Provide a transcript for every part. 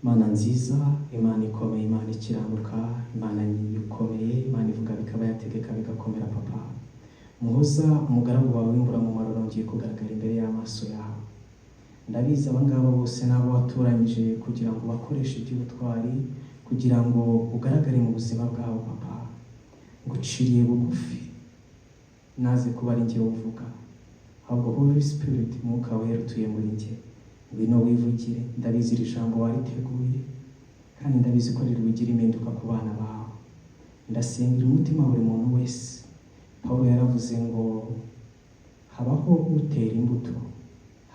Imana nziza, Imana ikomeye, Imana ikiranuka, Imana ikomeye, Imana ivuga bikaba, yategeka bigakomera. Papa Muhoza, umugaragu wawe w'imbura mu maroro ngiye kugaragara imbere y'amaso yawe. Ndabizi abangaba bose nabo waturanyije kugira ngo bakoreshe iby'ubutwari, kugira ngo ugaragare mu buzima bwabo. Papa nguciriye bugufi, naze kuba ari njye uvuga, ahubwo Holy Spirit, Mwuka Wera utuye muri njye, ngwino wivugire. Ndabizi iri jambo wariteguye, kandi ndabizi ko rirugira impinduka ku bana bawe. Ndasengera umutima buri muntu wese. Paulo yaravuze ngo habaho utera imbuto,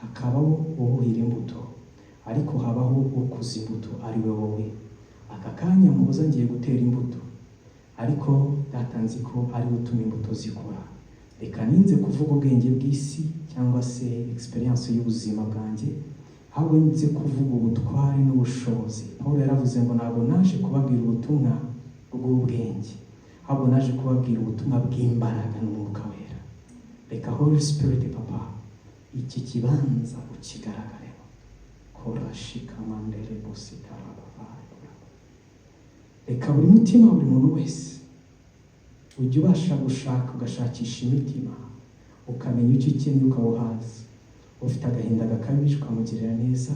hakabaho uwuhira imbuto, ariko habaho ukuza imbuto, ari we wowe. Aka kanya Muhoza ngiye gutera imbuto, ariko datanzi ko ari utuma imbuto zikura. Reka ninze kuvuga ubwenge bw'isi cyangwa se experience y'ubuzima bwanjye, ahubwo nze kuvuga ubutwari n'ubushobozi. Paulo yaravuze ngo ntabwo naje kubabwira ubutumwa bw'ubwenge, ahubwo naje kubabwira ubutumwa bw'imbaraga n'Umwuka Wera. Reka Holy Spirit, Papa, iki kibanza ukigaragareho. Korashika mandere bositara bavaya. Reka buri mutima, buri muntu wese ujye ubasha gushaka, ugashakisha imitima, ukamenya icyo ukeneye ukawuhaza. Ufite agahinda gakabije ukamugirira neza,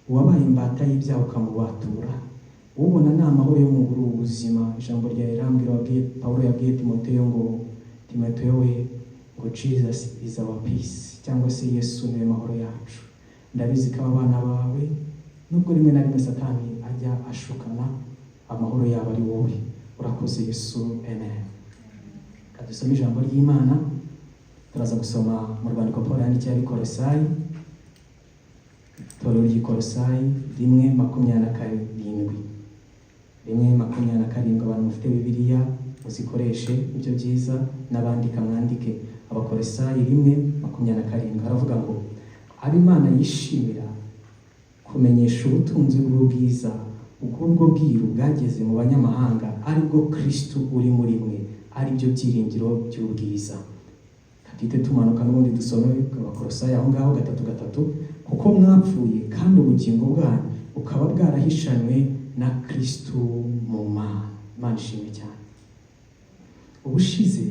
uwabaye imbata y'ibyaha ukamubatura, ubona nta mahoro yo mu buzima. Ijambo rya Irambwira Paulo yabwiye Timoteyo ngo, Timoteyo we, ngo Jesus is our peace, cyangwa se Yesu niwe mahoro yacu. Ndabizi ko abana bawe nubwo rimwe na rimwe Satani ajya ashukana, amahoro yabo ari wowe. Urakoze Yesu, amen. Kadusome ijambo ry'Imana. Turaza gusoma mu rwandiko Paulo yandikiye ab'Ikolosayi, itorero ry'Ikolosayi 1:27. 1:27. Abantu mufite Bibiliya muzikoreshe, ibyo byiza, n'abandika mwandike. Abakolosayi 1:27 haravuga ngo, abo Imana yishimira kumenyesha ubutunzi bw'ubwiza ubwo bwiru bwageze mu banyamahanga, aribwo Kristo uri muri mwe, ari byo byiringiro by'ubwiza. Katite tumanuka n'ubundi dusome Abakolosayi aho ngaho 3:3, kuko mwapfuye kandi ubugingo bwanyu bukaba bwarahishanywe na Kristo mu Mana. Imana ishimwe cyane. Ubushize,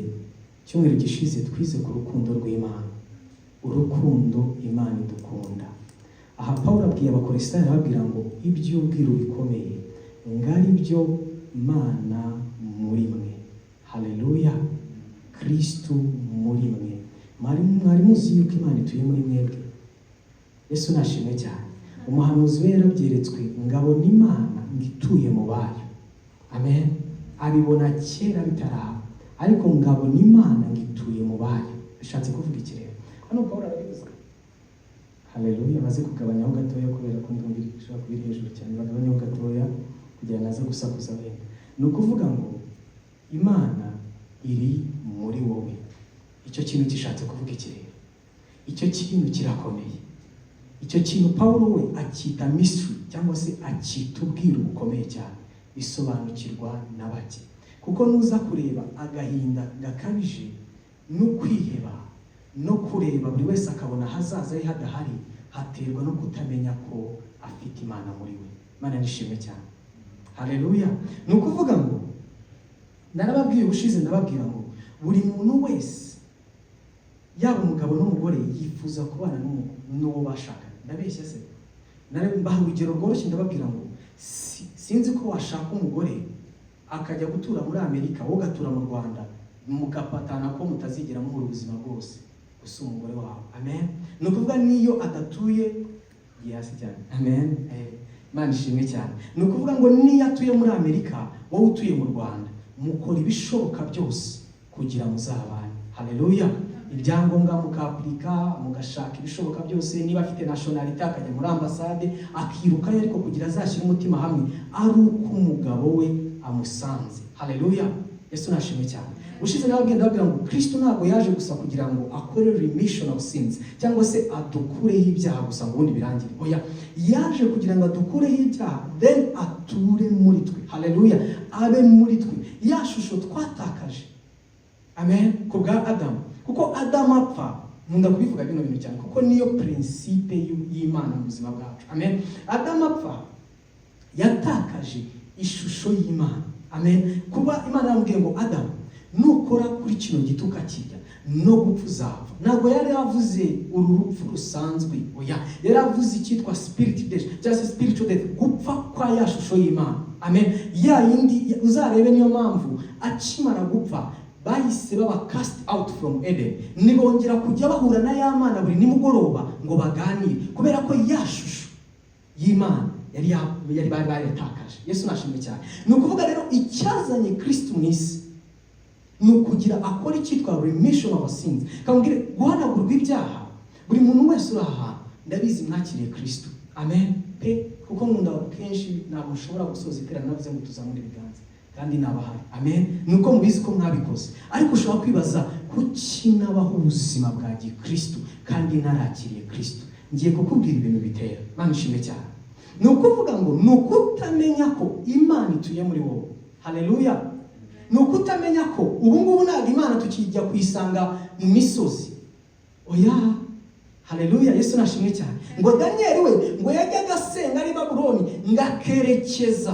cyumweru gishize, twize ku rukundo rw'Imana, urukundo Imana idukunda. Aha Paulo abwiye Abakolosayi, arababwira ngo iby'ubwiru bikomeye ngari byo Imana muri mwe. Haleluya. Kristo muri mwe. Mwari muzi yuko Imana ituye muri mwebwe. Yesu nashimwe cyane. Umuhanuzi we yarabyeretswe ngabona Imana ngituye mu bayo. Amen. Abibona kera bitaraba, ariko ngabona Imana ngituye mu bayo. Bishatse kuvuga iki rero? Hano Paulo arabivuga. Haleluya. Maze kugabanyaho gatoya kubera ko ndumvira ishaka kubiri hejuru cyane, bagabanyaho gatoya kugira naza gusakuza wenda. Ni ukuvuga ngo Imana iri muri wowe. Icyo kintu gishatse kuvuga iki rero? Icyo kintu kirakomeye. Icyo kintu Paulo we akita mystery, cyangwa se akita ubwiru bukomeye cyane, bisobanukirwa na bake. Kuko nuza kureba agahinda gakabije no kwiheba no kureba buri wese akabona hazaza ari hadahari, haterwa no kutamenya ko afite Imana muri we. Imana nishimwe cyane. Haleluya. Ni ukuvuga ngo, narababwiye ubushize, ndababwira ngo buri muntu wese, yaba umugabo n'umugore, yifuza kubana n'uwo bashakanye. Ndabeshya se? Mbaha urugero rworoshye, ndababwira ngo sinzi ko washaka umugore akajya gutura muri Amerika, wowe ugatura mu Rwanda, mugapatana ko mutazigera muhura ubuzima bwose, gusa umugore wawe. Amen. Ni ukuvuga niyo adatuye yasi cyane. Amen. Imana ishimwe cyane. Ni ukuvuga ngo niyo atuye muri Amerika, wowe utuye mu Rwanda, mukora ibishoboka byose kugira muzabane. Haleluya. Ibyangombwa mukapurika, mugashaka ibishoboka byose. Niba afite nationality akajya muri ambasade akirukayo, ariko kugira azashyire umutima hamwe ari uko umugabo we amusanze. Haleluya. Yesu nashimwe cyane. Ushize ndababwira ngo Kristo ntabwo yaje gusa kugira ngo akore remission of sins, cyangwa se adukureho ibyaha gusa ngo ubundi birangire. Oya, yaje kugira ngo adukureho ibyaha, then ature muri twe. Haleluya. Abe muri twe, ya shusho twatakaje. Amen. Kubwa Adamu. Kuko Adamu apfa, nkunda kubivuga bino bintu cyane, kuko niyo principe y'Imana mu buzima bwacu. Amen. Adamu apfa, yatakaje ishusho y'Imana. Amen. Kuba Imana yamubwiye ngo Adamu, nukora kuri kino giti ukakirya no gupfa uzapfa. Ntabwo yari yavuze uru rupfu rusanzwe, oya, yari yavuze icyitwa spirit death, just spiritual death, gupfa kwa ya shusho y'Imana. Amen. Ya yindi uzarebe, niyo mpamvu akimara gupfa bahise baba cast out from Eden. Nibongera kujya bahura na ya Mana buri nimugoroba ngo baganire, kubera ko ya shusho y'Imana yari bari yatakaje. Yesu nashimwe cyane. Ni ukuvuga rero icyazanye Kristo mu isi ni ukugira akora icyitwa remission of sins, kamubwire guhanagurwa ibyaha. Buri muntu wese uri aha ndabizi mwakiriye Kristo. Amen. Kuko nkunda kenshi ntabwo ushobora gusoza iterana navuze ngo tuzamure ibiganza kandi nabahari. Amen. Nuko mubizi ko mwabikoze, ariko ushobora kwibaza kuki nabaho ubuzima bwa Kristo kandi narakiriye Kristo. Ngiye kukubwira ibintu bitera. Mana ishimwe cyane. Ni ukuvuga ngo ni ukutamenya ko Imana ituye muri wowe. Haleluya. Ni ukutamenya ko ubu ngubu ntabwo Imana tukijya kuyisanga mu misozi, oya. Haleluya. Yesu nashimwe cyane. Ngo Daniel we ngo yajyaga asenga ari Babuloni ngakerekeza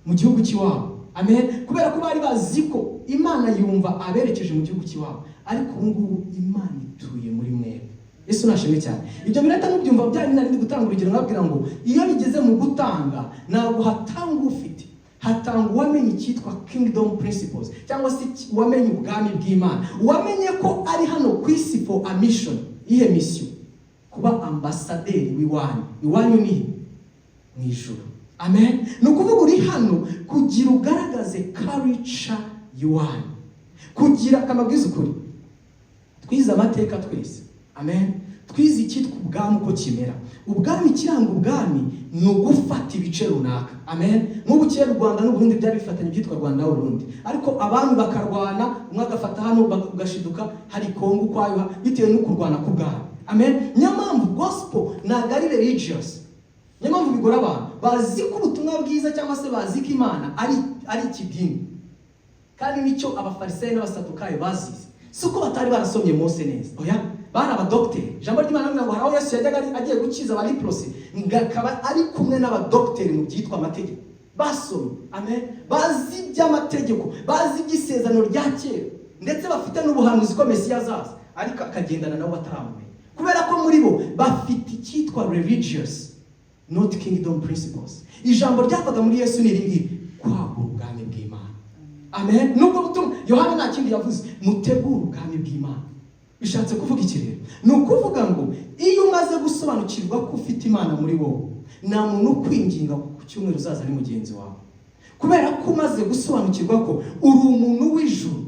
mu gihugu cy'iwabo. Amen. Kubera ko bari bazi ko Imana yumva aberekeje mu gihugu cy'iwabo, ariko ubu ngubu Imana ituye muri mwe. Yesu nashimwe cyane. Ibyo birata n'ubyumva byari nari gutanga urugero nkabwira ngo iyo bigeze mu gutanga ntabwo hatanga ufite, hatanga uwamenye icyitwa kingdom principles, cyangwa se uwamenye ubwami bw'Imana, uwamenye ko ari hano ku isi for a mission. Ihe mission kuba ambasaderi w'iwanyu ni mu ijuru. Amen. Ni ukuvuga uri hano kugira ugaragaze culture y'iwanyu, kugira akamabwiza ukuri. Twize amateka twese. Amen. Twize icyitwa ubwami uko kimera. Ubwami, kiranga ubwami ni ugufata ibice runaka. Amen. Nk'ubu kera u Rwanda n'u Burundi byari bifatanye byitwa Rwanda n'u Burundi, ariko abantu bakarwana, umwe agafata hano ugashiduka hari Kongo kwayo bitewe no kurwana ku bwami. Amen. Nyamamvu gospel ntabwo ari religious. Nyamamvu bigora abantu bazi ko ubutumwa bwiza cyangwa se bazi ko Imana ari ikidini, kandi nicyo abafarisayo n'abasadukayo bazize. Suko batari barasomye Mose neza, oya, bana abadokiteri. Ijambo ry'Imana rivuga ngo haraho Yesu yajyaga agiye gukiza abaliprose ngakaba ari kumwe n'abadokiteri mu byitwa amategeko basomye. Amen. Bazi iby'amategeko, bazi iby'isezerano rya kera, ndetse bafite n'ubuhanuzi ko Mesiya azaza, ariko akagendana nabo bataramumenya, kubera ko muri bo bafite icyitwa religious, not kingdom principles. Ijambo ryavaga muri Yesu ni ringi kwagura ubwami bw'Imana. Amen. Nubwo butumwa Yohana nta kindi yavuze, mutegura ubwami bw'Imana. Bishatse kuvuga iki rero? Ni ukuvuga ngo iyo umaze gusobanukirwa ko ufite Imana muri wowe, nta muntu ukwinginga ku cyumweru uzaza ari mugenzi wawe, kubera ko umaze gusobanukirwa ko uri umuntu w'ijuru.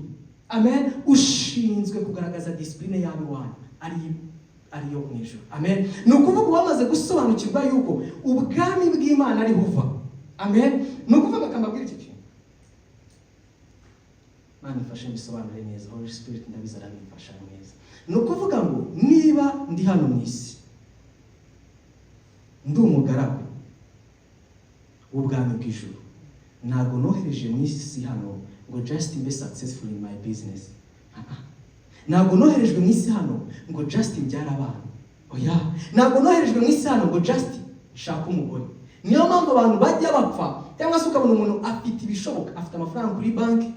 Amen. Ushinzwe kugaragaza discipline yawe wanyu ariyo mu ijuru. Amen. Ni ukuvuga bamaze gusobanukirwa yuko ubwami bw'Imana ari buva. Amen. Ni ukuvuga akamabwira iki kintu. Mana ifashe bisobanure neza. Holy Spirit ndabizara nifasha neza. Ni ukuvuga ngo niba ndi hano mu isi ndi umugaragu w'ubwami bw'ijuru, ntabwo nohereje mu isi hano ngo just be successful in my business. Ntabwo noherejwe mu isi hano ngo just mbyara abana, oya. Ntabwo noherejwe mu isi hano ngo just shaka umugore. Niyo mpamvu abantu bajya bapfa, cyangwa se ukabona umuntu afite ibishoboka, afite amafaranga kuri banki,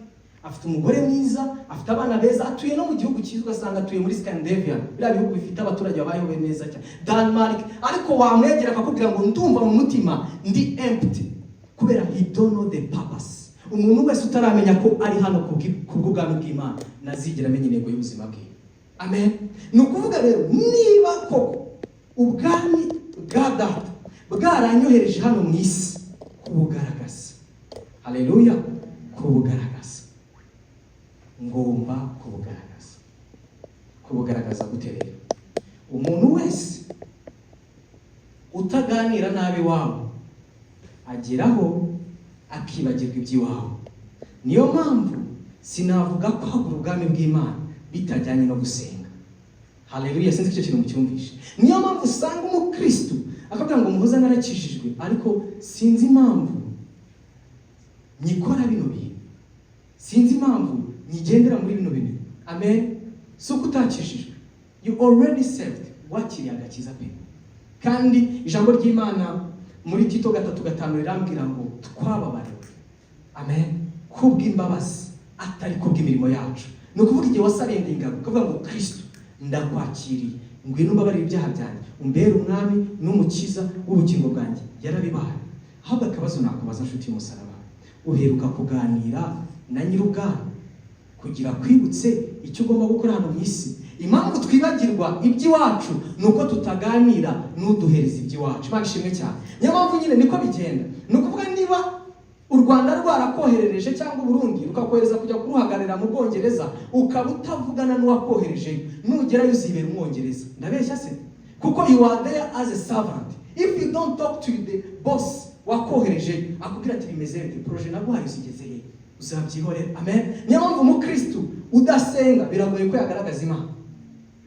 afite umugore mwiza, afite abana beza, atuye no mu gihugu cyizwe, asanga atuye muri Scandinavia, biriya bihugu bifite abaturage babayeho neza cyane, Denmark, ariko wamwegera akakubwira ngo ndumva mu mutima ndi empty, kubera he don't know the purpose. Umuntu wese utaramenya ko ari hano kubw'ubwami bw'Imana nazigera amenya intego y'ubuzima bwe. Amen. Ni ukuvuga rero niba koko ubwami bwa Data bwaranyohereje hano mu isi kubugaragaza, haleluya, kubugaragaza, ngomba kubugaragaza gute rero? Umuntu wese utaganira nabi wawe ageraho akibagirwa iby'iwawe. Niyo mpamvu sinavuga ko kwagura ubwami bw'Imana bitajyanye no gusenga. Haleluya. Sinzi icyo kintu mucyumvishe. Niyo mpamvu usanga umukristo akavuga ngo muhoza narakijijwe, ariko sinzi impamvu nyikora bino bintu, sinzi impamvu nyigendera muri bino bintu. Amen. So kutakijijwe, you already saved, wakiriye agakiza pe. Kandi ijambo ry'Imana muri Tito 3:5 rirambwira ngo twababariwe, amen, kubw'imbabazi atari kubw'imirimo yacu. Ni ukuvuga igihe wasarendinga ukavuga ngo Kristo ndakwakiriye, ngwino umbabarire ibyaha byanjye, umbere umwami n'umukiza w'ubugingo bwanjye, yarabibaye. Ahubwo akabazo nakubaza nshuti y'umusaraba, uheruka kuganira na nyir'ubwami kugira kwibutse icyo ugomba gukora hano mu isi? Impamvu twibagirwa iby'iwacu nuko tutaganira n'uduhereza iby'iwacu. Bagishimwe cyane. Niyo mpamvu nyine niko bigenda. Ni ukuvuga niba u Rwanda rwarakoherereje cyangwa Burundi rukakohereza kujya kuruhagararira mu Bwongereza, ukaba utavugana n'uwakohereje, nugerayo uzibera umwongereza. Ndabeshya se? Kuko you are there as a servant. If you don't talk to the boss wakohereje, akubwira ati bimeze bite, projet naguhaye usigezeye, uzabyihorera. Amen. Niyo mpamvu umukristo udasenga biragoye ko yagaragaza Imana.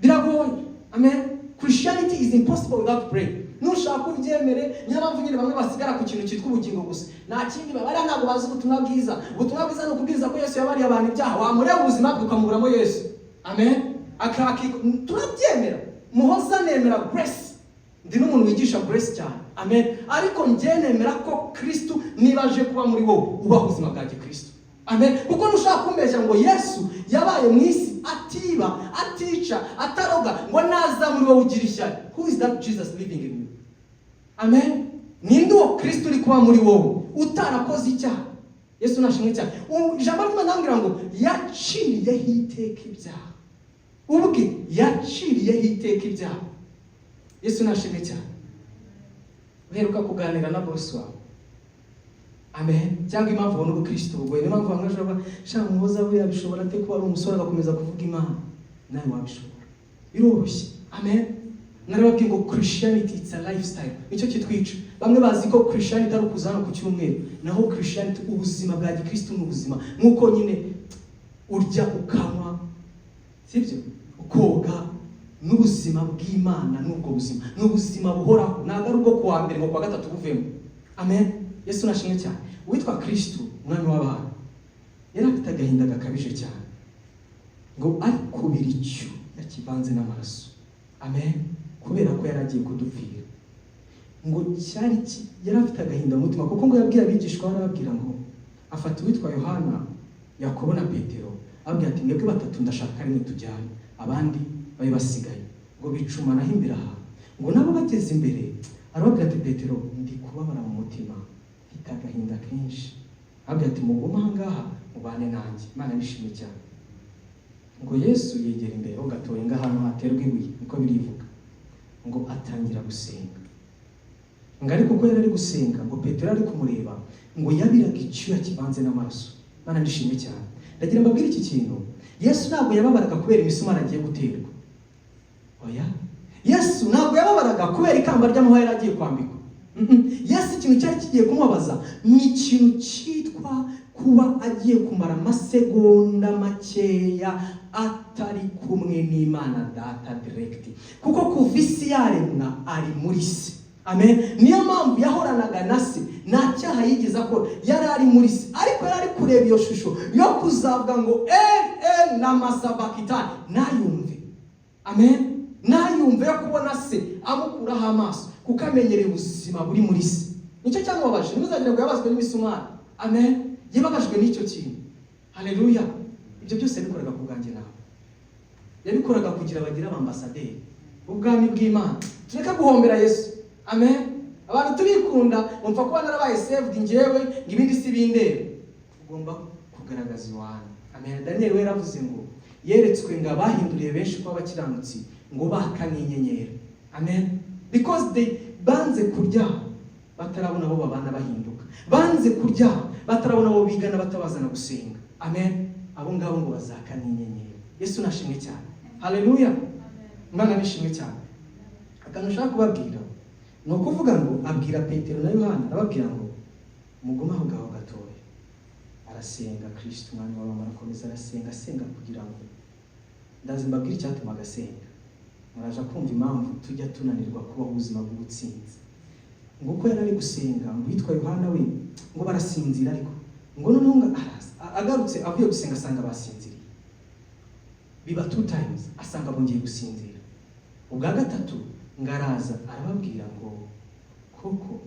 Biragoye. Amen. Christianity is impossible without prayer. Nushaka ubyemere, niyo mpamvu nyine bamwe basigara ku kintu cyitwa ubugingo gusa. Nta kindi babara, ntabwo bazi ubutumwa bwiza. Ubutumwa bwiza ni ukubwiriza ko Yesu yabariye abantu ibyaha, wamureba ubuzima bwe ukamuramo Yesu. Amen. Turabyemera. Muhoza nemera grace. Ndi n'umuntu wigisha grace cyane. Amen. Ariko njye nemera ko Kristo nibaje kuba muri wowe ubaho ubuzima bwa Kristo. Amen. Kuko nushaka kumbeshya ngo Yesu yabaye mu isi atiba, atica, ataroga, ngo naza muri wowe ugira ishyari. Who is that Jesus living in you? Amen. Ninde uwo Kristo uri kuba muri wowe utarakoze icyaha? Yesu nashimwe cyane. Ijambo ry'Imana nambwira ngo yaciriyeho iteka ibyaha. Ubwe yaciriyeho iteka ibyaha. Yesu nashimwe cyane. Uheruka kuganira na boss wawe? Amen. Cyangwa impamvu ubona uko Kristo ugoye, niyo mpamvu bamwe bashobora shaka muhoza we yabishobora ate kuba ari umusore agakomeza kuvuga Imana, nawe wabishobora. Biroroshye. Amen. Narababwiye ngo Christianity it's a lifestyle. Nicyo kitwica. Bamwe bazi ko Christianity ari ukuzana ku cyumweru, naho Christianity ubuzima bwa Kristo n'ubuzima. Nkuko nyine urya ukanywa, sibyo? Ukoga n'ubuzima bw'Imana n'ubwo buzima. N'ubuzima buhoraho. Ntabwo ari ubwo kuwa mbere ngo kwa gatatu buvemo. Amen. Yesu nashimwe cyane. Uwitwa Kristo umwami w'abantu yarafite agahinda gakabije cyane, ngo ari kubira icyo yakivanze n'amaraso. Amen. Kubera ko yaragiye kudupfira, ngo cyari yarafite agahinda mu mutima, kuko ngo yabwiye abigishwa barababwira ngo afata uwitwa Yohana, Yakobo na Petero, ababwira ati mwebwe batatu ndashaka ari tujyane, abandi babe basigaye. Ngo bicumanaho imbere aha, ngo nabo bateze imbere, arababwira ati Petero, ndi kubabara mu mutima, mfite agahinda kenshi. Ababwira ati muguma ahangaha mubane nanjye. Imana nishimye cyane. Ngo Yesu yegera imbere ho gatoye ngahantu haterwa ibuye, niko birivuga, ngo atangira gusenga. Ngo ariko ko yari gusenga, ngo Petero ari kumureba, ngo yabiraga icyuya kivanze n'amaraso. Imana nishimye cyane. Ndagira mbabwire iki kintu, Yesu ntabwo yababaraga kubera imisumari agiye guterwa. Oya, Yesu ntabwo yababaraga kubera ikamba ry'amahwa yari agiye kwambikwa. Yesu ikintu cyari kigiye kumubabaza ni ikintu cyitwa kuba agiye kumara amasegonda makeya atari kumwe n'Imana Data direct. Kuko kuva isi yaremwa ari muri se. Amen. Niyo mpamvu yahoranaga na se, nta cyaha yigeze akora, yari ari muri se. Ariko yari ari kureba iyo shusho yo kuzavuga ngo na masabakitani nayumve. Amen. Nayumve yo kubona se amukuraho amaso, kuko amenyereye ubuzima buri muri se. Nicyo cyamubabaje. Ntimuzagira ngo yabazwe n'imisumari. Amen. Yababajwe n'icyo kintu. Haleluya. Ibyo byose bikoraga ku bwanjye nawe. Yabikoraga kugira bagira abambasaderi ubwami bw'Imana. Tureka guhombera Yesu. Amen. Abantu tubikunda umva kuba narabaye saved njyewe ngibindi si bindebe. Ugomba kugaragaza iwanyu. Amen. Daniel we yaravuze ngo yeretswe ngo abahinduriye benshi kwa bakiranutsi ngo bakanye inyenyeri. Amen. Because they banze kurya batarabona abo babana bahinduka. Banze kurya batarabona abo bigana batabazana gusenga. Amen. Abo ngabo ngo bazakanye inyenyeri. Yesu nashimwe cyane. Haleluya. Imana nishimwe cyane. Akantu ushaka kubabwira ni ukuvuga ngo abwira Petero na Yohana, arababwira ngo muguma aho ngaho gatoya. Arasenga Kristo umwami w'abamara akomeza arasenga, asenga kugira ngo ndazi mbabwire icyatuma agasenga. Muraje kumva impamvu tujya tunanirwa kuba ubuzima bw'ubutsinzi. Ngo uko yari ari gusenga, ngo witwa Yohana we ngo barasinzira, ariko ngo noneho agarutse avuye gusenga asanga basinziriye. Biba 2 times asanga bongeye gusinzira. Ubwa gatatu ngaraza arababwira ngo koko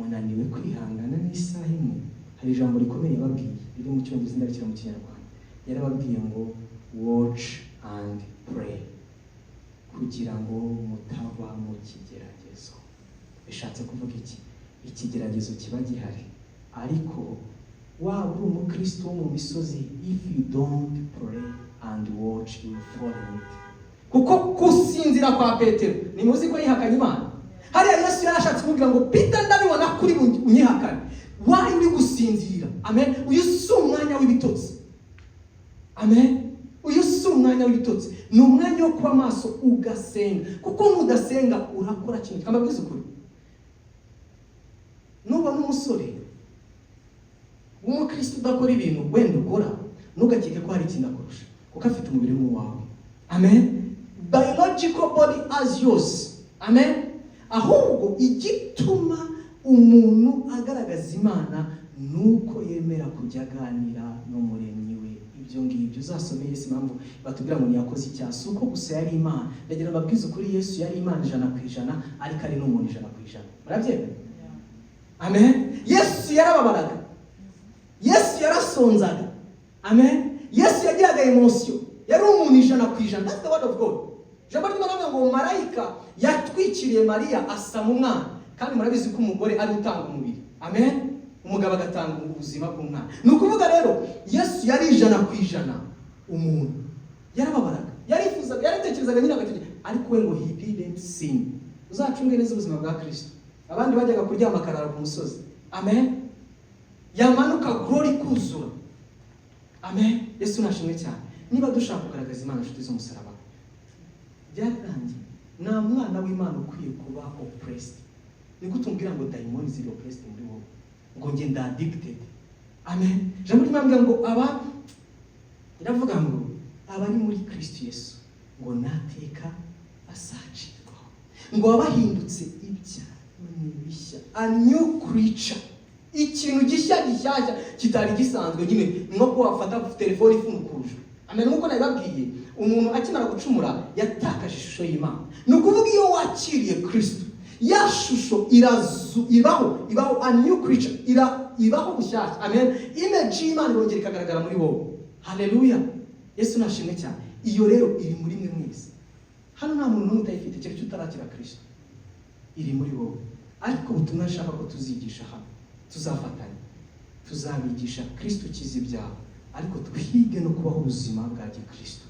wananiwe kwihangana n'isaha imwe. Hari ijambo rikomeye yababwiye riri mu cyongereza ndabikira mu kinyarwanda. Yarababwiye ngo watch and pray, kugira ngo mutagwa mu kigeragezo. Bishatse kuvuga iki? Ikigeragezo kiba gihari, ariko waba uri umukristo wo mu misozi, if you don't pray and watch, you will fall in it. Kuko kusinzira kwa Petero, ni muzi ko yihakanye Imana. Hariya Yesu yarashatse kumubwira ngo Peter, ndabibona kuri unyihakane, wari uri gusinzira. Amen. Uyu si umwanya w'ibitotsi. Amen. Uyu si umwanya w'ibitotsi, ni umwanya wo kuba maso ugasenga. Kuko nudasenga urakora kintu kamabwiza ukuri. Nuba n'umusore w'umukristo udakora ibintu wenda ukora, ntugakeke ko hari ikintu akurusha, kuko afite umubiri nk'uwawe. Amen. Biological body as yours. Amen. Ahubwo igituma umuntu agaragaza Imana nuko yemera kujya aganira n'umuremyi we. Ibyo ngibyo uzasomeye Yesu impamvu batubwira ngo niyakoze icyaha, si uko gusa yari Imana. Ndagira babwiza ukuri, Yesu yari Imana 100%, ariko ari n'umuntu 100%. Murabyemera? Amen. Yesu yarababaraga, Yesu yarasonzaga. Amen. Yesu yagiraga emotion, yari umuntu 100%. That's the word of God. Jambo ry'Imana ngo marayika yatwikiriye Mariya asa mu mwana, kandi murabizi ko umugore ari utanga umubiri. Amen. Umugabo agatanga ubuzima bw'umwana. Ni ukuvuga rero Yesu yari 100% umuntu. Yarababaraga, yarifuzaga, yaritekerezaga nyine agategeka, ariko we ngo he didn't sin. Uzacunge neza ubuzima bwa Kristo. Abandi bajyaga kuryama akarara ku musozi. Amen. Yamanuka glory kuzura. Amen. Yesu nashimwe cyane. Niba dushaka kugaragaza Imana inshuti z'umusaraba, byarangiye nta mwana w'Imana ukwiye kuba oppressed. Niko tumbwira ngo daimoni ziri oppressed muri wowe, ngo nge nda addicted. Amen. Jambo ry'Imana ngo aba iravuga ngo abari muri Kristo Yesu ngo nateka asacirwa, ngo abahindutse ibya n'ibishya, a new creature. Ikintu gishyashya kitari gisanzwe, nyine nko ko wafata telefone ifungukuruje. Amen. Nkuko nabibabwiye, umuntu akimara gucumura yatakaje ishusho y'Imana. Ni ukuvuga iyo wakiriye Kristo, ya shusho ibaho a new creature, ibaho bushyashya. Amen. Image y'Imana irongera ikagaragara muri wowe. Haleluya. Yesu nashimwe cyane. Iyo rero iri muri mwe mwese. Hano nta muntu n'umwe utayifite cyangwa utarakira Kristo. Iri muri wowe. Ariko ubutumwa nshaka ko tuzigisha hano, tuzafatanya, tuzabigisha Kristo kiza ibyaha, ariko twige no kubaho ubuzima bwa Kristo.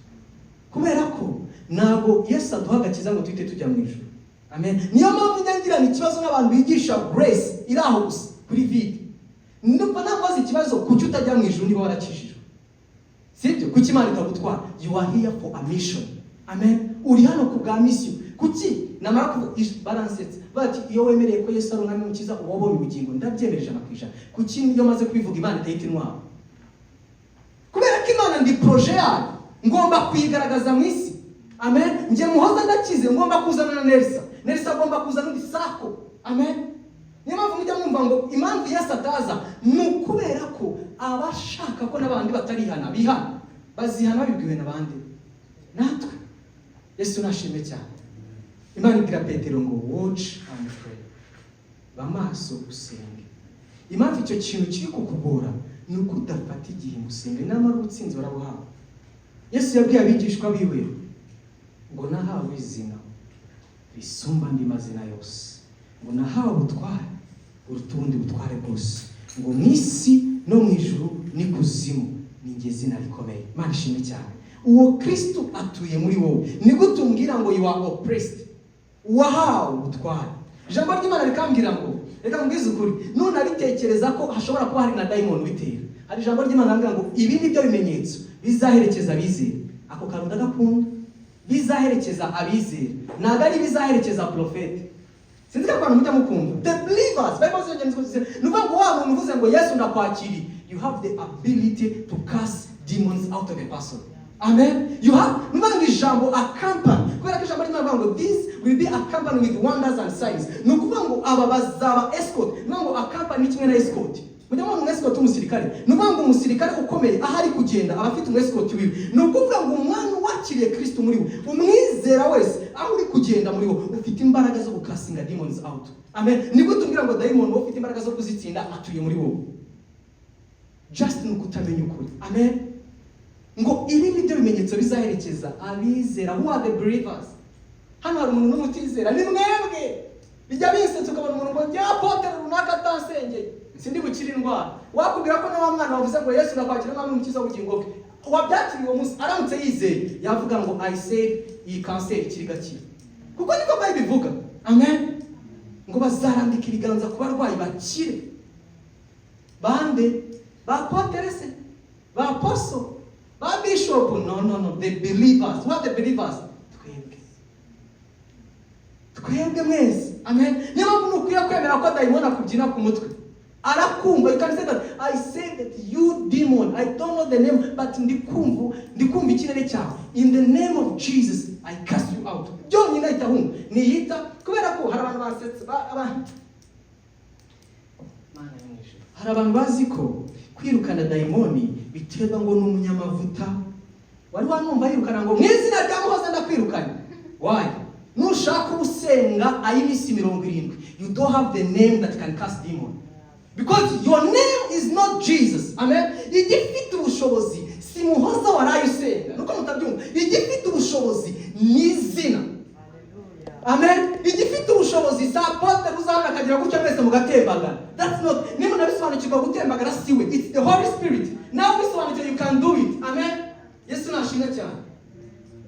Kubera ko ntabwo Yesu aduha agakiza ngo tuhite tujya mu ijuru. Amen. Niyo mpamvu ngira ikibazo n'abantu bigisha grace iri aho gusa kuri vide. Ndumva nabaza ikibazo, kuki utajya mu ijuru niba warakijijwe? Sibyo? Kuki Imana ikagutwara? You are here for a mission. Amen. Uri hano ku bwa mission. Kuki namara kuvuga balance bati iyo wemereye ko Yesu ari umwami w'umukiza wabonye ubugingo, ndabyemereje 100%. Kuki iyo maze kubivuga Imana itahita intwara? Kubera ko Imana ndi projet yayo, ngomba kuyigaragaza mu isi. Amen. Nje muhoza ndakize, ngomba kuzana na Nelsa agomba kuzana undi Sako. Amen. Niyo mpamvu mujya mwumva ngo impamvu Yesu ataza ni ukubera ko abashaka ko n'abandi batarihana bihana, bazihana babibwiwe n'abandi. Natwe Yesu nashimwe cyane. Imana ibwira Petero ngo watch and pray, bamaso usenge. Impamvu icyo kintu kiri kukugora ni uko udafata igihe musenge, namara utsinze warabuhawe. Yesu yabwiye abigishwa biwe ngo nahawe izina risumba andi mazina yose, ngo nahawe ubutware urutundi butware bwose, ngo mu isi no mu ijuru n'ikuzimu ni nge zina rikomeye. Imana ishimwe cyane. Uwo Kristo atuye muri wowe. Niko tumbwira ngo you are oppressed, wahawe ubutware. Ijambo ry'Imana rikambwira ngo reka mbwize ukuri, none abitekereza ko hashobora kuba hari na daimon bitera. Hari ijambo ry'Imana rivuga ngo ibi ni byo bimenyetso bizaherekeza abizera. Ako karunda gakunda bizaherekeza abizera, ntabwo ari bizaherekeza profete. Sinzi ko abantu mujya mukumva the believers. Bible says nuvuga ngo wa muntu uvuze ngo Yesu ndakwakiri, you have the ability to cast demons out of a person. Amen. You have nuvuga ijambo accompany, kubera ko ijambo ry'Imana ngo this will be accompanied with wonders and signs. Nukuvuga ngo aba bazaba escort, nuvuga ngo accompany kimwe na escort. Mujya mu escort umusirikare, nuvuga ngo umusirikare ukomeye ahari kugenda abafite escort wiwe. Nukuvuga ngo umwana wakiriye Kristo muri we, umwizera wese aho uri kugenda muri wo ufite imbaraga zo gukasinga demons out. Amen. Niko tumbwira ngo daimon ufite imbaraga zo kuzitsinda atuye muri wowe. Just ni ukutamenya ukuri. Amen. Ngo ibi ni byo bimenyetso bizaherekeza abizera. Who are the believers? Hano hari umuntu n'umutizera ni mwebwe. Bijya bisetsa ukabona umuntu ngo njya apotre runaka atansengeye sindi bukira indwara. Wakubwira ko na wa mwana wavuze ngo Yesu nakwakira mwami umukiza w'ubugingo bwe, wabyakiriye uwo munsi aramutse yizeye yavuga ngo I say iyi kanseri ikiri gakira, kuko niko Bible ivuga. Amen. Ngo bazarambika ibiganza ku barwayi bakire. Bande ba apotre se, ba apostle, ba bishop? No, the believers. What the believers? Twebwe mwese. Amen. Niba mukwiye kwemera ko dayimoni akubyina ku mutwe arakumva. You can say that I say that you demon, I don't know the name, but ndikumva ikirere cyawe, in the name of Jesus I cast you out. Byonyine itahunga niyita, kubera ko hari abantu basetse hari abantu bazi ko kwirukana dayimoni biterwa ngo n'umunyamavuta. Wari wamwumva yirukana ngo mwizina rya Muhoza ndakwirukana. Why? Nushaka usenga ayimisi 70, you don't have the name that can cast demon, because your name is not Jesus. Amen. Igifite ubushobozi si Muhoza warayisenga, nuko mutabyumva. Igifite ubushobozi ni izina. Amen. Igifite ubushobozi sa apotre uzana akagira gutya mwese mugatembagara. That's not. Niba nabisobanukirwa gutembagara siwe, it's the Holy Spirit. Now bisobanukirwa you can do it. Amen. Yesu nashimwe cyane.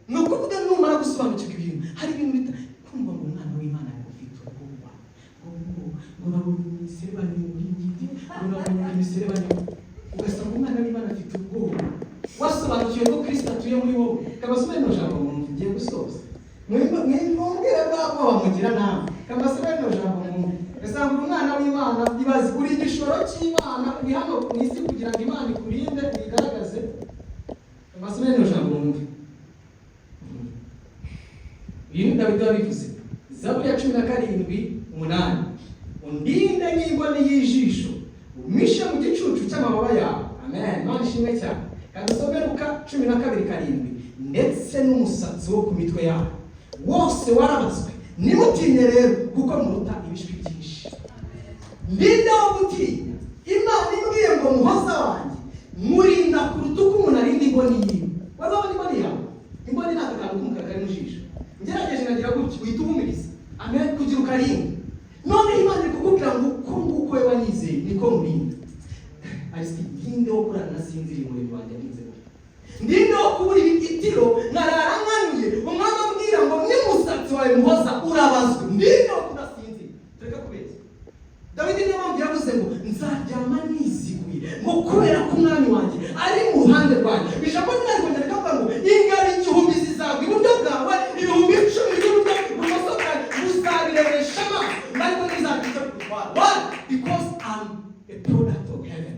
Nuko kuda numara gusobanukirwa ibintu, hari ibintu bita kumva ngo umwana w'Imana ufite ubwoba. Ngo nabonye imiserebanya muri ngiti, ngo nabonye imiserebanya. Ugasanga umwana w'Imana afite ubwoba. Wasobanukiwe ko Kristo atuye muri wowe. Kabasome no jambo mu ngiye gusoza. Mwibwira bwabo bamugira nawe. Kabasome no jambo mu. Gasanga umwana w'Imana ibazi kuri igishoro cy'Imana uri hano mu isi kugira ngo Imana ikurinde igaragaze. Kabasome no jambo mu. Iyi Dawidi yabivuze. Zaburi ya 17:8. Undinde nk'imboni y'ijisho, umishe mu gicucu cy'amababa yawe. Amen. Imana ishimwe cyane. Kandi usome Luka 12:7. Ndetse n'umusatsi wo ku mitwe yawe wose warabazwe. Nimutinye rero kuko muruta ibishwi byinshi. Ndinde wo gutinya. Imana imbwiye ngo Muhoza wanjye murinda kuruta uko umuntu arinda imboni yiwe. Wazabona imboni yawe? Imboni nta kantu k'umukara kari mu jisho. Ngerageje nagira gutyo uhita uhumiriza. Amen. Kugira ukarinda. None Imana ikukubwira ngo uko nguko we wanyizeye niko murinda. Ariko ndinde wo kurana nasinziriye muri rwanda n'inze. Ndinde wo kubura ibitiro narara nkanuye. Umwana ambwira ngo nimusatsi wawe Muhoza urabazwe. Ndinde wo kudasinzira. Tureka kubeza. Dawidi niyo mpamvu yavuze ngo nzaryama niziguye ngo kubera ko umwami wanjye ari mu ruhande rwanjye. Ijambo ry'Imana rikavuga ngo ingabo 1000 zizagwa iburyo bwawe, 10,000 iburyo ibumoso bwawe, uzabirebesha amaso ariko ntizabigeza kugutwara. Why? Because I'm a product of heaven.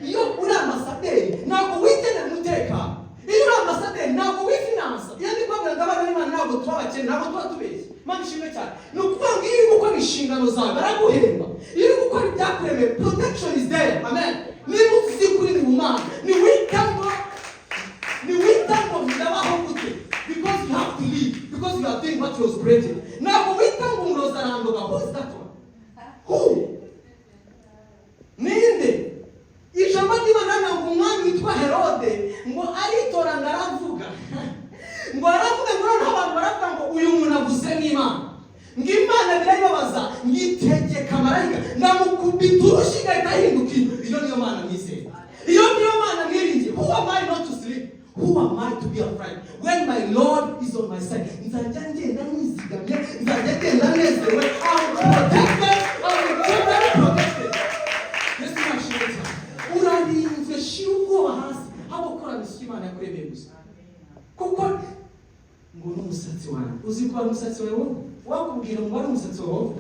Iyo uri ambasaderi ntabwo wikenera umutekano. Iyo uri ambasaderi ntabwo wifinansa. Iyo ndi kubabwira ngo abana b'Imana ntabwo tuba abakene, ntabwo tuba tubeshye. Imana ishimwe cyane. Ni ukuvuga ngo iyo uri gukora inshingano zawe baraguhemba. Iyo uri gukora ibyakuremeye, protection is there. Amen. Niba uzi kuri ni umwana ni witambo ndabaho gute, because you have to live, because you are doing what was created. Ntabwo witambo umuroza arandoga. Who is that one? Who? Ninde? Ijambo ry'Imana ngo umwami witwa Herode ngo aritora ngaravuga. Ngo aravuga ngo abantu baravuga ngo uyu muntu avuze n'Imana. Ngo Imana birayibabaza ngitegeka marayika ndamukubita urushinga itahinduka. Iyo niyo Mana mwizeye. Iyo niyo Mana mwiringiye. Who am I not to sleep? Who am I to be afraid? When my Lord is on my side, nzajya ngenda nizigamye, nzajya ngenda nezerewe. I will protect them. I will keep them protected. Yesu nashimwe cyane. Urarinzwe shira ubwoba hasi. Haba ukora misi Imana yakuremeye gusa. Kuko ngo n'umusatsi wawe uzi ko ari umusatsi wawe wowe wakubwira ngo ari umusatsi wawe,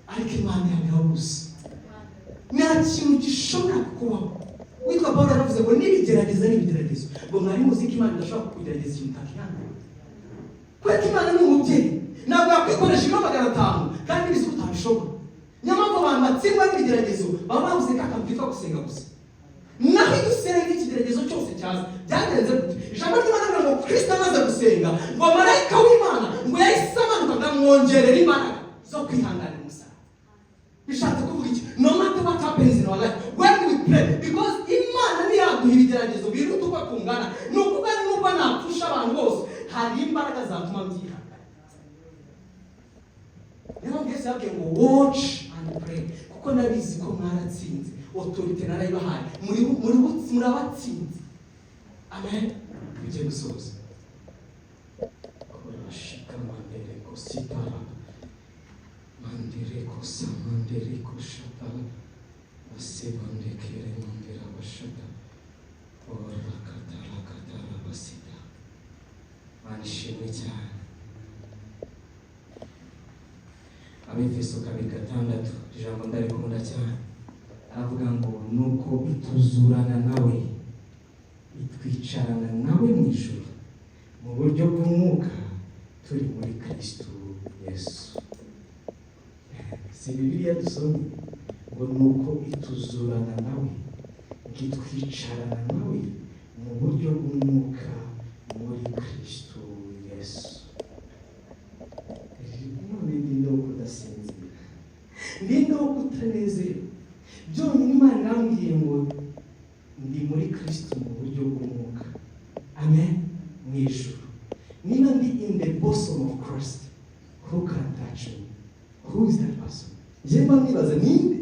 ariko Imana yabihabuze. Nta kintu gishobora kubaho. Witwa Paulo aravuze ngo n'ibigeragezo ngo mwari muzi ko Imana idashobora kugerageza ikintu utakihangana. Kuko Imana ni umubyeyi, ntabwo yakwikoresha 500 kandi ibisi utabishobora. Niyo mpamvu abantu batsindwa n'ibigeragezo baba babuze kakabwitwa gusenga gusa. Naho iyo usenga ikigeragezo cyose cyaza byagenze gute? Ijambo ry'Imana ngo Kristo amaze gusenga ngo marayika w'Imana ngo yahise amanuka ngamwongerera imbaraga zo kwihanganira umusaraba. Bishatse happens in our life when we pray, because Imana ntiyaduha ibigeragezo biruta uko kungana. Ni ukuvuga nubwo napfusha abantu bose, hari imbaraga zatuma mbyihangana. Niyo Yesu yabwiye ngo watch and pray, kuko nabizi ko mwaratsinze, autorite narayibahaye, muri abatsinze. Amen. Tujye gusoza. Kurashika mandere kositara, mandere kosa, mandere koshata, basebandekere mandera bashata, ora katara basita. Manishimwe cyane. Abefeso 2:6 ijambo ndarikunda cyane. Avuga ngo nuko ituzurana nawe, itwicarana nawe mu ijuru mu buryo bw'umwuka turi muri Kristo Yesu. Si Bibiliya dusomye ngo nuko ituzurana nawe, itwicarana nawe mu buryo bw'umwuka muri Kristo Yesu. None ndinde wo kudasinzira, ndinde wo kutanezerwa. Byonyine Imana irambwiye ngo ndi muri Kristo mu buryo bw'umwuka. Amen. Mu ijuru. Niba ndi in the bosom of Christ, who can touch me? Who is that person? Njyewe nibaza ninde?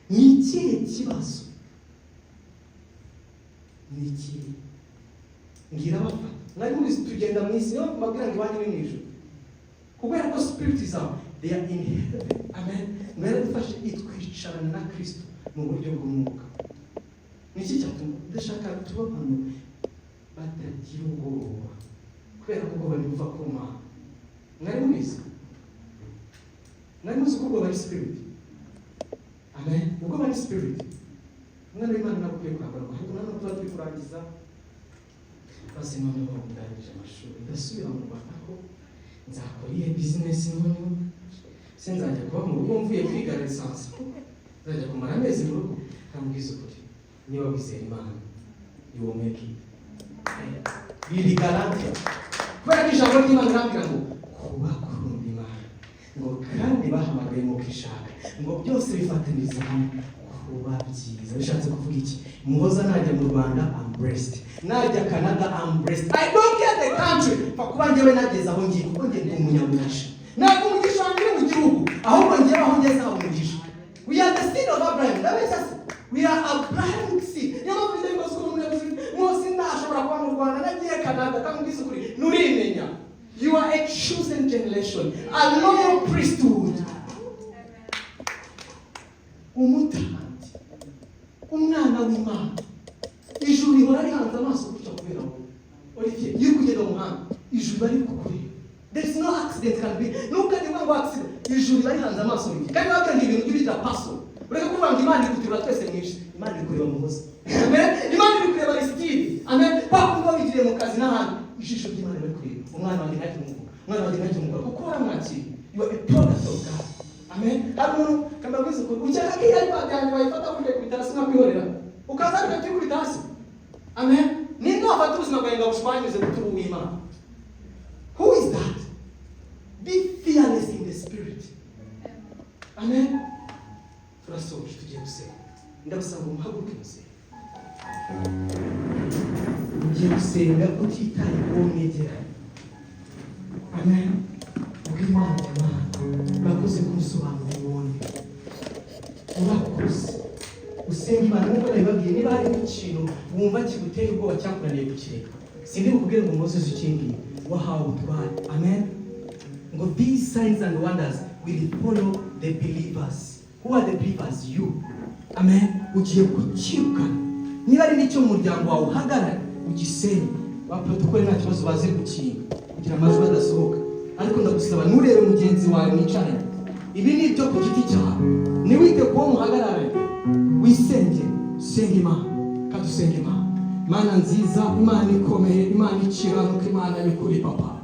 Ni ikihe kibazo? Ni ikihe? Ngira abafata. Mwari muri tugenda mu isi, no mabwira ngo iwanyu ni mu ijuru. Kubera ko spirit is out, they are in heaven. Amen. Mwari dufashe itwicarana na Kristo mu buryo bw'umwuka. Niki cyatuma ndashaka tuba abantu batagira ubwoba, kubera ko bari buva ku Mana. Mwari muzi ko ubwoba ari spirit. Amen. Ubwoba ari spirit. Mwana w'Imana nakwiye kwambara ko hano tuba turi kurangiza basi none ngo ndangije amashuri ndasubira mu Rwanda ko nzakora iyi business none sinzajya kuba mu rugo mvuye kwiga lisansi, nzajya kumara amezi mu rugo. Kambwiza ukuri, niba wizera Imana you will make it. Biri garantia. Kubera ko ijambo ry'Imana rirambwira ngo kubakunda Imana, ngo kandi bahamagaye mu kwishaka, ngo byose bifatanyiriza hamwe kuba byiza. Bishatse kuvuga iki? Muhoza najya mu Rwanda I'm blessed, najya Canada I'm blessed. I don't care the country, kuba njyewe nageze aho ngiye, kuko njye ndi umunyamugisha. Ntabwo umugisha wanjye uri mu gihugu, ahubwo njyewe aho ngeze aho umugisha. We are the seed of Abraham. That means we are Abrahamic seed. Niyo mpamvu njyewe ngo mwose ndashobora kuba mu Rwanda nagiye Canada, kandi mbise ukuri nurimenya. You are a chosen generation, a loyal priesthood. Umutanzi, umwana w'Imana. Ijuru rihora rihanze amaso gutya kubera wowe. Olivier, iyo kugenda mu muhanda, ijuru bari kukureba. There is no accident can be. Nubwo ndi ngo accident, ijuru bari hanze amaso y'iki. Kandi bakandi ibintu by'ibita paso. Ureka kuvuga ngo Imana ikutura twese mwinshi. Imana ikureba mu hose. Amen. Imana ikureba Aristide. Amen. Bakumva bigire mu kazi n'ahandi. Ijisho ry'Imana bari kureba. Umwana wanjye ntacyo muvuga. Umwana wanjye ntacyo muvuga. Kuko waramwakira. You are a product of God. Amen. Hano kambabwiza ko ucyaka ko yari baganje bayifata kuje kubitasi nkakwihorera. Ukazarika cyo kubitasi. Amen. Ninde wafata ubuzima bwawe ngo bushwanyuze guturu w'Imana? Who is that? Be fearless in the spirit. Amen. Turasoje tugiye gusenga. Ndabasaba umuhaguruke musenga. Ugiye gusenga utitaye uwo mwegera. Amen. Ubw'Imana y'Imana bakoze kumusobanurira ubundi. Urakoze. Usenga Imana nk'uko nabibabwiye, niba hari ikintu wumva kigutera ubwoba cyakunaniye gukireka, sindi bukubwire ngo Moses ukingiye wahawe utware. Amen. Ngo these signs and wonders will follow the believers. Who are the believers? You. Amen. Ugiye kukiruka. Niba ari n'icyo umuryango wawe uhagarara ugisenye, ba protocol nta kibazo baze gukinga kugira amajwi adasohoka. Ariko ndagusaba nurebe mugenzi wawe mwicaranye. Ibi ni ibyo ku giti cyawe. Niwite ko muhagarara. Wisenge, senga Imana. Kadusenge Imana. Imana nziza, Imana ikomeye, Imana ikiranuka, Imana y'ukuri papa.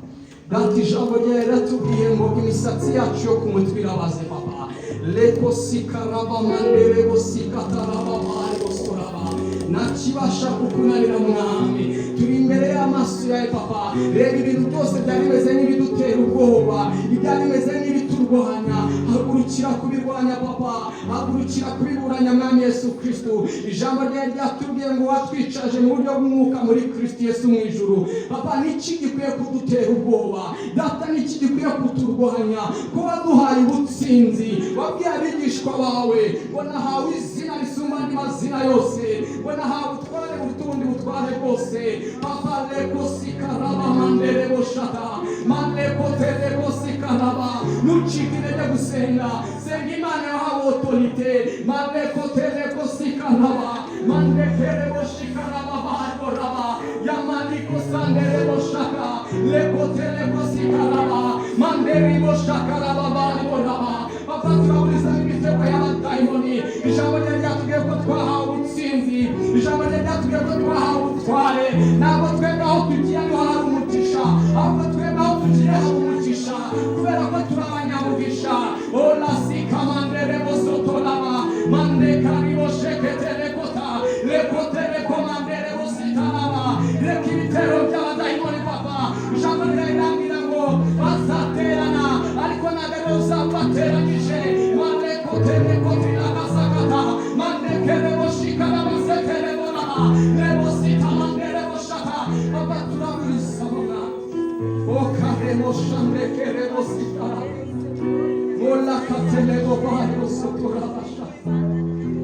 Dati ijambo ryawe ratubwiye ngo imisatsi yacu yo ku mutwe irabaze papa. Leko sikaraba mandere go sikataraba bari gosoraba. Nakibasha kukunanira mwami. Turi imbere y'amaso yawe papa. Reba ibintu byose byari bimeze n'ibidutera ubwoba, ibyari bimeze n'ibituru ibiturwanya, hagurukira kubirwanya papa, hagurukira kubiburanya mwami Yesu Kristo. Ijambo ryawe ryatubwiye ngo watwicaje mu buryo bw'umwuka muri Kristo Yesu mu ijuru. Papa, niki gikwiye kudutera ubwoba? Data, niki gikwiye kuturwanya? Kuba duhaye ubutsinzi, wabwiye abigishwa bawe ngo nahawe izina risumba andi mazina yose, ngo nahawe utware utundi butware bwose. Papa, leko sikaraba mandere boshata, mandeko tereko sikaraba. Nucike intege gusenga, senga Imana yahawe otorite. Mandeko tereko sikaraba, mandekere boshikaraba barboraba, yamaniko sandere boshaka, leko tereko sikaraba, manderi boshakaraba barboraba. Papa, turaburiza imitego y'abadayimoni. Ijambo ryawe ryatubwiye ko twahawe ubutsinzi, ijambo ryawe ryatubwiye ko twahawe ubutware. Ntabwo twebwe aho tugiye niho hari umugisha, ahubwo twebwe aho tugiye hari umugisha, kubera ko turi abanyamugisha. Ola sika mandere bosotoraba, mandeka ribosheketele kota, lekotele komandere bositaraba. Reka ibitero by'abadayimoni papa, ijambo ryawe rirambwira ngo bazaterana ariko ntabwo uzabateranyije. Mandekotele kotila gasakata, mandekele boshikara basetele bonama, lebosita mandere boshata. Papa, turaburiza bona okare moshandekele bositara, mola katele bobayo sotorabasha.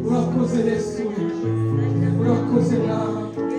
Urakoze Yesu, urakoze nawe.